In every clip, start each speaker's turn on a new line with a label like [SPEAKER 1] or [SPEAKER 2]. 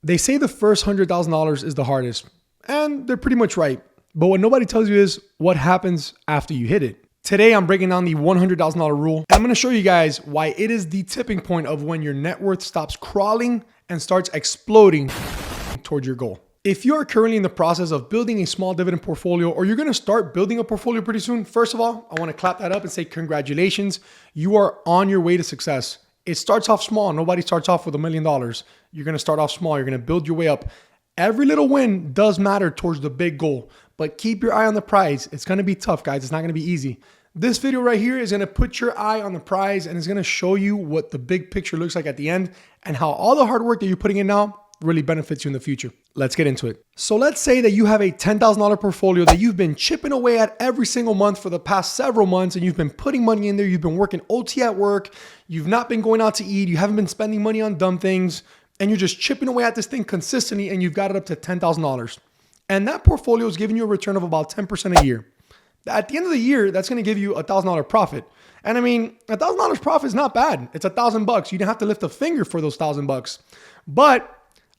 [SPEAKER 1] They say the first $100,000 is the hardest, and they're pretty much right. But what nobody tells you is what happens after you hit it. Today, I'm breaking down the $100,000 rule, and I'm going to show you guys why it is the tipping point of when your net worth stops crawling and starts exploding towards your goal. If you are currently in the process of building a small dividend portfolio, or you're going to start building a portfolio pretty soon, first of all, I want to clap that up and say congratulations. You are on your way to success. It starts off small. Nobody starts off with $1 million. You're going to start off small. You're going to build your way up. Every little win does matter towards the big goal, but keep your eye on the prize. It's going to be tough, guys. It's not going to be easy. This video right here is going to put your eye on the prize, and it's going to show you what the big picture looks like at the end and how all the hard work that you're putting in now really benefits you in the future. Let's get into it. So let's say that you have a $10,000 portfolio that you've been chipping away at every single month for the past several months, and you've been putting money in there. You've been working OT at work. You've not been going out to eat. You haven't been spending money on dumb things, and you're just chipping away at this thing consistently, and you've got it up to $10,000. And that portfolio is giving you a return of about 10% a year. At the end of the year, that's going to give you a $1,000 profit. And I mean, $1,000 profit is not bad. It's $1,000. You didn't have to lift a finger for those $1,000. But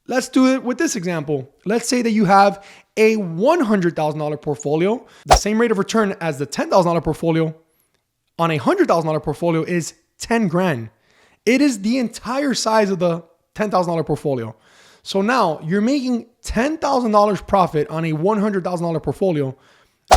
[SPEAKER 1] let's do it with this example. Let's say that you have a $100,000 portfolio. The same rate of return as the $10,000 portfolio on a $100,000 portfolio is 10 grand. It is the entire size of the $10,000 portfolio. So now you're making $10,000 profit on a $100,000 portfolio,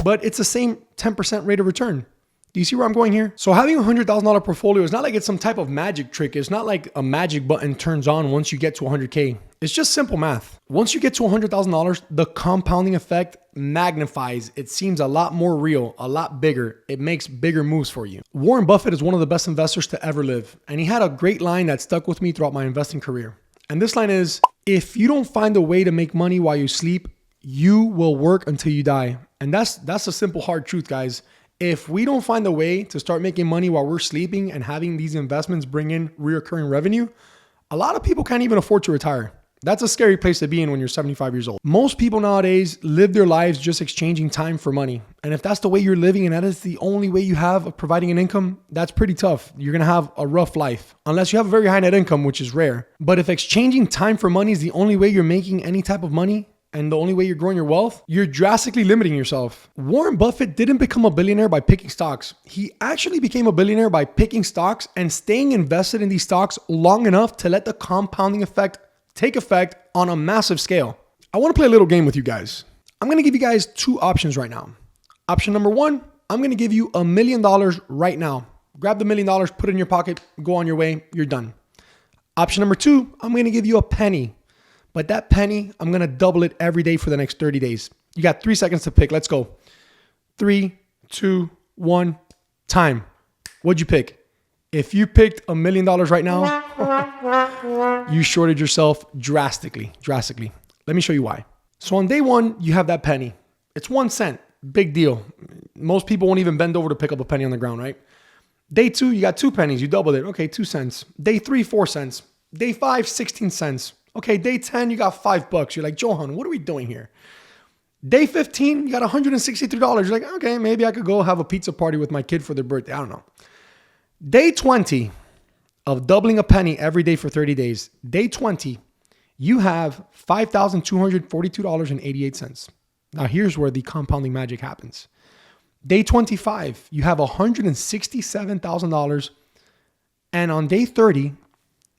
[SPEAKER 1] but it's the same 10% rate of return. Do you see where I'm going here? So having a $100,000 portfolio is not like it's some type of magic trick. It's not like a magic button turns on once you get to 100K. It's just simple math. Once you get to $100,000, the compounding effect magnifies. It seems a lot more real, a lot bigger. It makes bigger moves for you. Warren Buffett is one of the best investors to ever live. And he had a great line that stuck with me throughout my investing career. And this line is, if you don't find a way to make money while you sleep, you will work until you die. And that's a simple, hard truth, guys. If we don't find a way to start making money while we're sleeping and having these investments bring in recurring revenue, a lot of people can't even afford to retire. That's a scary place to be in when you're 75 years old. Most people nowadays live their lives just exchanging time for money. And if that's the way you're living and that is the only way you have of providing an income, that's pretty tough. You're going to have a rough life unless you have a very high net income, which is rare. But if exchanging time for money is the only way you're making any type of money, and the only way you're growing your wealth, you're drastically limiting yourself. Warren Buffett didn't become a billionaire by picking stocks. He actually became a billionaire by picking stocks and staying invested in these stocks long enough to let the compounding effect take effect on a massive scale. I want to play a little game with you guys. I'm going to give you guys two options right now. Option number one, I'm going to give you $1 million right now. Grab the $1 million, put it in your pocket, go on your way, you're done. Option number two, I'm going to give you a penny. But that penny, I'm going to double it every day for the next 30 days. You got 3 seconds to pick. Let's go. 3, 2, 1, time. What'd you pick? If you picked $1 million right now, you shorted yourself drastically. Let me show you why. So on day one, you have that penny. It's 1 cent. Big deal. Most people won't even bend over to pick up a penny on the ground, right? Day two, you got 2 pennies. You doubled it. Okay, 2 cents. Day 3, 4 cents. Day 5, 16 cents. Okay, day 10, you got $5. You're like, Johan, what are we doing here? Day 15, you got $163. You're like, okay, maybe I could go have a pizza party with my kid for their birthday. I don't know. Day 20 of doubling a penny every day for 30 days. Day 20, you have $5,242.88. Now here's where the compounding magic happens. Day 25, you have $167,000. And on day 30,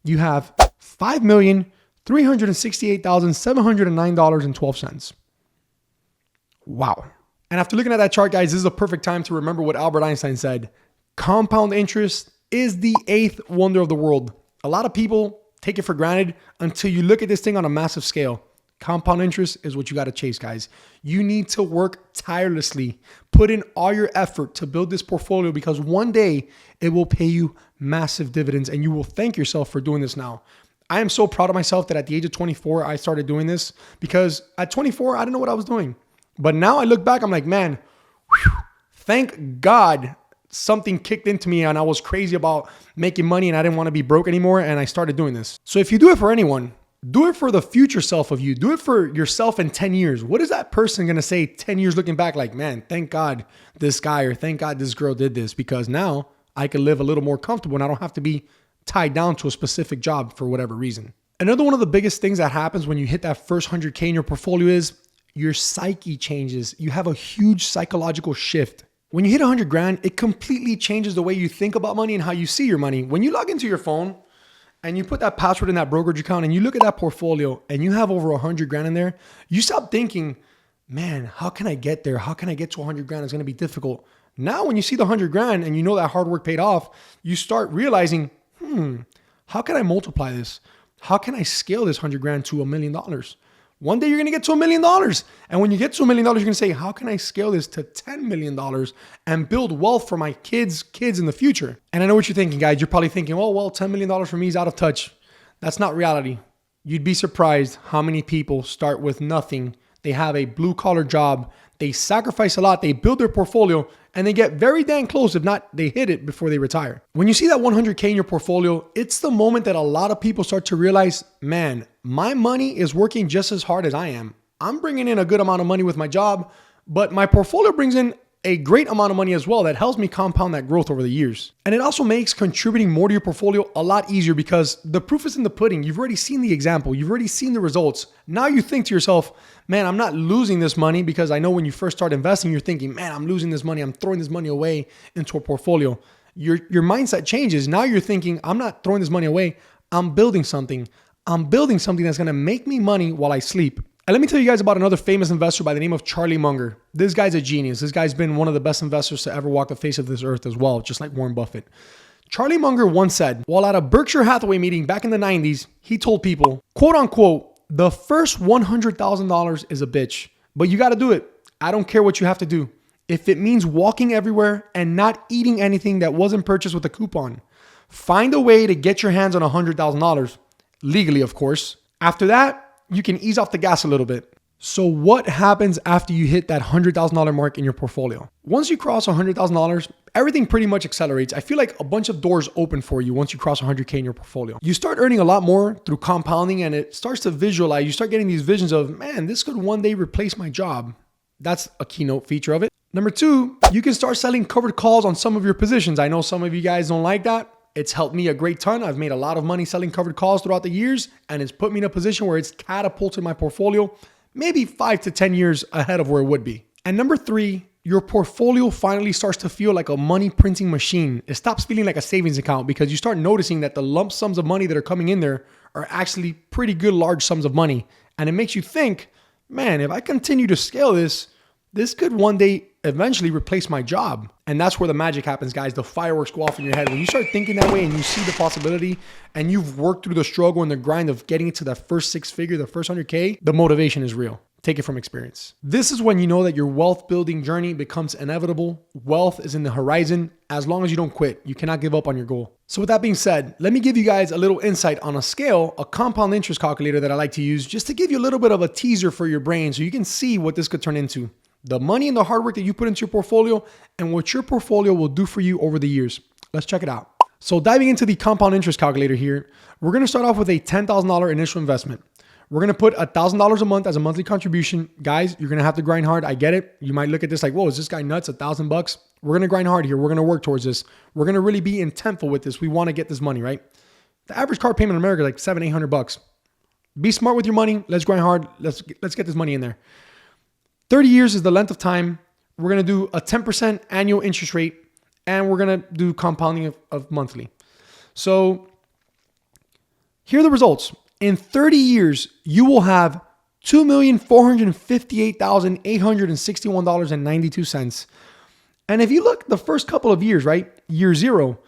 [SPEAKER 1] you have $5,368,709.12. Wow. And after looking at that chart, guys, this is a perfect time to remember what Albert Einstein said. Compound interest is the 8th wonder of the world. A lot of people take it for granted until you look at this thing on a massive scale. Compound interest is what you got to chase, guys. You need to work tirelessly, put in all your effort to build this portfolio, because one day it will pay you massive dividends and you will thank yourself for doing this now. I am so proud of myself that at the age of 24, I started doing this, because at 24, I didn't know what I was doing. But now I look back, I'm like, man, thank God something kicked into me and I was crazy about making money and I didn't want to be broke anymore. And I started doing this. So if you do it for anyone, do it for the future self of you. Do it for yourself in 10 years. What is that person going to say 10 years looking back? Like, man, thank God this guy or thank God this girl did this, because now I can live a little more comfortable and I don't have to be tied down to a specific job for whatever reason. Another one of the biggest things that happens when you hit that first 100K in your portfolio is your psyche changes. You have a huge psychological shift. When you hit 100 grand, it completely changes the way you think about money and how you see your money. When you log into your phone and you put that password in that brokerage account and you look at that portfolio and you have over 100 grand in there, you stop thinking, man, how can I get there? How can I get to 100 grand? It's going to be difficult. Now, when you see the 100 grand and you know that hard work paid off, you start realizing, how can I multiply this? How can I scale this 100 grand to $1 million? One day you're going to get to $1 million. And when you get to $1 million, you're going to say, how can I scale this to $10 million and build wealth for my kids in the future? And I know what you're thinking, guys. You're probably thinking, oh, well, $10 million for me is out of touch. That's not reality. You'd be surprised how many people start with nothing. They have a blue collar job. They sacrifice a lot. They build their portfolio and they get very dang close. If not, they hit it before they retire. When you see that 100K in your portfolio, it's the moment that a lot of people start to realize, man, my money is working just as hard as I am. I'm bringing in a good amount of money with my job, but my portfolio brings in a great amount of money as well that helps me compound that growth over the years. And it also makes contributing more to your portfolio a lot easier because the proof is in the pudding. You've already seen the example. You've already seen the results. Now you think to yourself, man, I'm not losing this money, because I know when you first start investing, you're thinking, man, I'm losing this money. I'm throwing this money away into a portfolio. Your mindset changes. Now you're thinking, I'm not throwing this money away. I'm building something. I'm building something that's going to make me money while I sleep. And let me tell you guys about another famous investor by the name of Charlie Munger. This guy's a genius. This guy's been one of the best investors to ever walk the face of this earth as well, just like Warren Buffett. Charlie Munger once said, while at a Berkshire Hathaway meeting back in the 90s, he told people, quote unquote, the first $100,000 is a bitch, but you got to do it. I don't care what you have to do. If it means walking everywhere and not eating anything that wasn't purchased with a coupon, find a way to get your hands on $100,000, legally, of course. After that, you can ease off the gas a little bit. So what happens after you hit that $100,000 mark in your portfolio? Once you cross $100,000, everything pretty much accelerates. I feel like a bunch of doors open for you once you cross 100K in your portfolio. You start earning a lot more through compounding, and it starts to visualize. You start getting these visions of, man, this could one day replace my job. That's a keynote feature of it. Number two, you can start selling covered calls on some of your positions. I know some of you guys don't like that. It's helped me a great ton. I've made a lot of money selling covered calls throughout the years, and it's put me in a position where it's catapulted my portfolio maybe 5 to 10 years ahead of where it would be. And number three, your portfolio finally starts to feel like a money printing machine. It stops feeling like a savings account because you start noticing that the lump sums of money that are coming in there are actually pretty good large sums of money. And it makes you think, man, if I continue to scale this could one day eventually replace my job. And that's where the magic happens, guys. The fireworks go off in your head. When you start thinking that way and you see the possibility and you've worked through the struggle and the grind of getting it to that first 6 figure, the first 100K, the motivation is real. Take it from experience. This is when you know that your wealth building journey becomes inevitable. Wealth is in the horizon as long as you don't quit. You cannot give up on your goal. So with that being said, let me give you guys a little insight on a scale, a compound interest calculator that I like to use just to give you a little bit of a teaser for your brain so you can see what this could turn into. The money and the hard work that you put into your portfolio and what your portfolio will do for you over the years. Let's check it out. So diving into the compound interest calculator here, we're going to start off with a $10,000 initial investment. We're going to put $1,000 a month as a monthly contribution. Guys, you're going to have to grind hard. I get it. You might look at this like, whoa, is this guy nuts? $1,000? We're going to grind hard here. We're going to work towards this. We're going to really be intentful with this. We want to get this money, right? The average car payment in America is like $700-800. Be smart with your money. Let's grind hard. Let's get this money in there. 30 years is the length of time. We're going to do a 10% annual interest rate, and we're going to do compounding of monthly. So here are the results. In 30 years, you will have $2,458,861.92. And if you look the first couple of years, right? Year zero,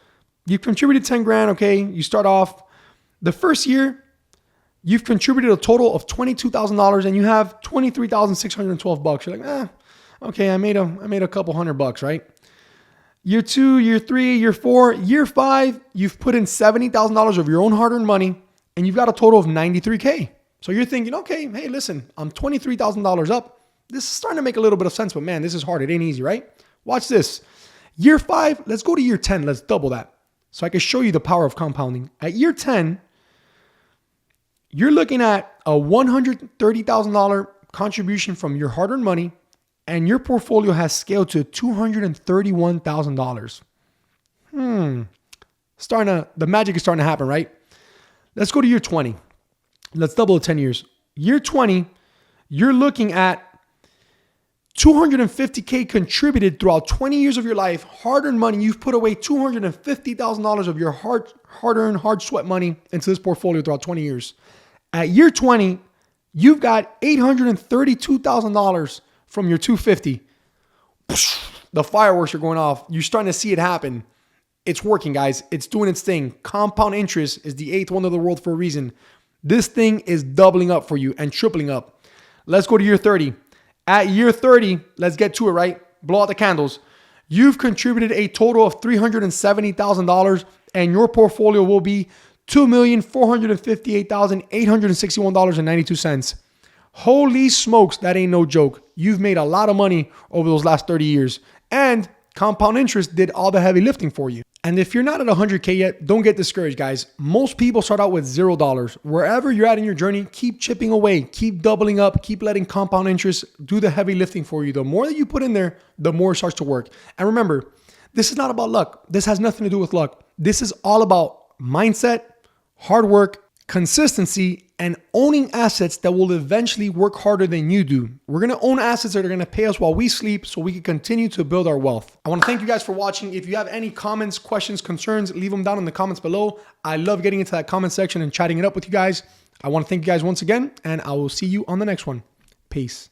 [SPEAKER 1] you've contributed 10 grand. Okay. You start off the first year, you've contributed a total of $22,000 and you have $23,612. You're like, okay, I made a couple $100, right? Year 2, year 3, year 4, year 5, you've put in $70,000 of your own hard-earned money and you've got a total of $93K. So you're thinking, okay, hey, listen, I'm $23,000 up. This is starting to make a little bit of sense, but man, this is hard. It ain't easy, right? Watch this. Year 5, let's go to year 10. Let's double that so I can show you the power of compounding. At year 10, you're looking at a $130,000 contribution from your hard-earned money, and your portfolio has scaled to $231,000. The magic is starting to happen, right? Let's go to year 20. let's double it 10 years. Year 20, you're looking at 250K contributed throughout 20 years of your life, hard-earned money. You've put away $250,000 of your hard-earned, hard sweat money into this portfolio throughout 20 years. At year 20, you've got $832,000 from your 250. The fireworks are going off. You're starting to see it happen. It's working, guys. It's doing its thing. Compound interest is the eighth wonder of the world for a reason. This thing is doubling up for you and tripling up. Let's go to year 30. At year 30, let's get to it, right? Blow out the candles. You've contributed a total of $370,000 and your portfolio will be $2,458,861.92. Holy smokes, that ain't no joke. You've made a lot of money over those last 30 years. And compound interest did all the heavy lifting for you. And if you're not at 100K yet, don't get discouraged, guys. Most people start out with $0. Wherever you're at in your journey, keep chipping away, keep doubling up, keep letting compound interest do the heavy lifting for you. The more that you put in there, the more it starts to work. And remember, this is not about luck. This has nothing to do with luck. This is all about mindset, hard work, consistency, and owning assets that will eventually work harder than you do. We're going to own assets that are going to pay us while we sleep so we can continue to build our wealth. I want to thank you guys for watching. If you have any comments, questions, concerns, leave them down in the comments below. I love getting into that comment section and chatting it up with you guys. I want to thank you guys once again, and I will see you on the next one. Peace.